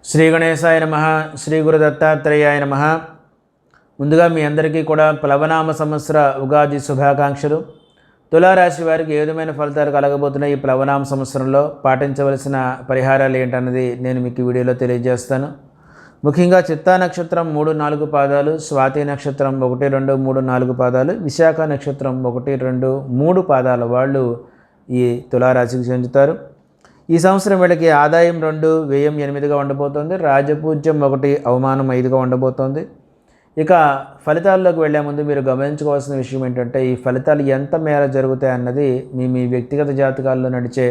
శ్రీ గణేశాయ నమః. శ్రీ గురు దత్తాత్రేయాయ నమః. ముందుగా మీ అందరికీ కూడా ప్లవనామ సంవత్సర ఉగాది శుభాకాంక్షలు. తులారాశి వారికి ఏ విధమైన ఫలితాలు కలగబోతున్నాయి, ఈ ప్లవనామ సంవత్సరంలో పాటించవలసిన పరిహారాలు ఏంటన్నది నేను మీకు ఈ వీడియోలో తెలియజేస్తాను. ముఖ్యంగా చిత్తా నక్షత్రం 3-4 పాదాలు, స్వాతి నక్షత్రం 1, 2, 3, 4 పాదాలు, విశాఖ నక్షత్రం 1, 2, 3 పాదాల వాళ్ళు ఈ తులారాశికి చెందుతారు. ఈ సంవత్సరం వీళ్ళకి ఆదాయం 2, వ్యయం 8గా ఉండబోతోంది. రాజపూజ్యం 1, అవమానం 5గా ఉండబోతోంది. ఇక ఫలితాల్లోకి వెళ్లే ముందు మీరు గమనించుకోవాల్సిన విషయం ఏంటంటే, ఈ ఫలితాలు ఎంత మేర జరుగుతాయి అన్నది మీ వ్యక్తిగత జాతకాల్లో నడిచే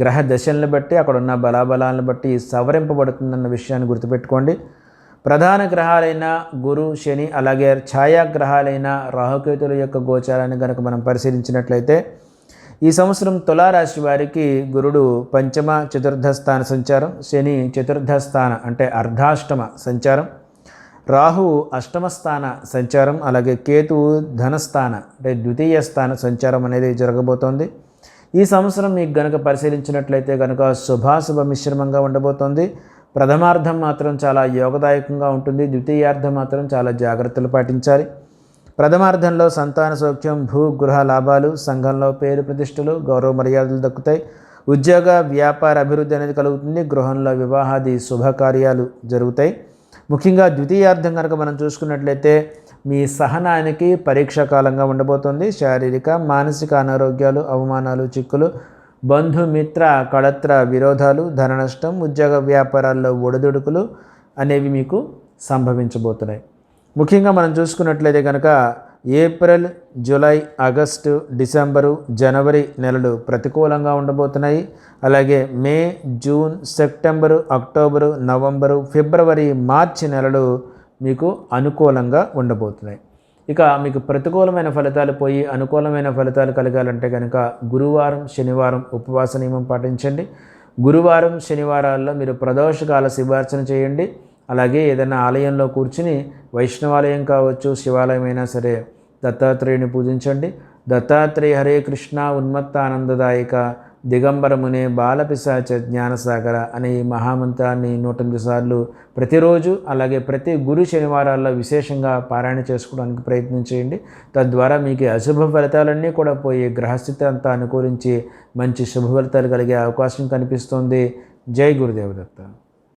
గ్రహ దశలను బట్టి, అక్కడ ఉన్న బలాబలాలను బట్టి సవరింపబడుతుందన్న విషయాన్ని గుర్తుపెట్టుకోండి. ప్రధాన గ్రహాలైన గురు, శని, అలాగే ఛాయాగ్రహాలైన రాహుకేతుల యొక్క గోచారాన్ని కనుక మనం పరిశీలించినట్లయితే, ఈ సంవత్సరం తులారాశి వారికి గురుడు పంచమ చతుర్థ స్థాన సంచారం, శని చతుర్థ స్థాన అంటే అర్ధాష్టమ సంచారం, రాహు అష్టమ స్థాన సంచారం, అలాగే కేతువు ధనస్థాన అంటే ద్వితీయ స్థాన సంచారం అనేది జరగబోతోంది. ఈ సంవత్సరం మీకు గనక పరిశీలించినట్లయితే కనుక శుభాశుభ మిశ్రమంగా ఉండబోతోంది. ప్రథమార్థం మాత్రం చాలా యోగదాయకంగా ఉంటుంది, ద్వితీయార్థం మాత్రం చాలా జాగ్రత్తలు పాటించాలి. ప్రథమార్థంలో సంతాన సౌఖ్యం, భూ గృహ లాభాలు, సంఘంలో పేరు ప్రతిష్టలు, గౌరవ మర్యాదలు దక్కుతాయి, ఉద్యోగ వ్యాపార అభివృద్ధి అనేది కలుగుతుంది, గృహంలో వివాహాది శుభకార్యాలు జరుగుతాయి. ముఖ్యంగా ద్వితీయార్థం కనుక మనం చూసుకున్నట్లయితే మీ సహనానికి పరీక్షాకాలంగా ఉండబోతుంది. శారీరక మానసిక అనారోగ్యాలు, అవమానాలు, చిక్కులు, బంధుమిత్ర కళత్ర విరోధాలు, ధన నష్టం, ఉద్యోగ వ్యాపారాల్లో ఒడిదుడుకులు అనేవి మీకు సంభవించబోతున్నాయి. ముఖ్యంగా మనం చూసుకున్నట్లయితే కనుక ఏప్రిల్, జూలై, ఆగస్టు, డిసెంబరు, జనవరి నెలలు ప్రతికూలంగా ఉండబోతున్నాయి. అలాగే మే, జూన్, సెప్టెంబరు, అక్టోబరు, నవంబరు, ఫిబ్రవరి, మార్చి నెలలు మీకు అనుకూలంగా ఉండబోతున్నాయి. ఇక మీకు ప్రతికూలమైన ఫలితాలు పోయి అనుకూలమైన ఫలితాలు కలగాలంటే కనుక గురువారం, శనివారం ఉపవాస నియమం పాటించండి. గురువారం, శనివారాల్లో మీరు ప్రదోషకాల శివార్చన చేయండి. అలాగే ఏదైనా ఆలయంలో కూర్చుని, వైష్ణవాలయం కావచ్చు, శివాలయం అయినా సరే, దత్తాత్రేయుని పూజించండి. దత్తాత్రేయ హరే కృష్ణ ఉన్మత్త ఆనందదాయక దిగంబరమునే బాలపిశాచ జ్ఞానసాగర అనే ఈ మహామంత్రాన్ని 108 సార్లు ప్రతిరోజు, అలాగే ప్రతి గురు శనివారాల్లో విశేషంగా పారాయణ చేసుకోవడానికి ప్రయత్నం చేయండి. తద్వారా మీకు అశుభ ఫలితాలన్నీ కూడా పోయి గ్రహస్థితి అంతా అనుకూలించి మంచి శుభ ఫలితాలు కలిగే అవకాశం కనిపిస్తుంది. జై గురుదేవదత్త.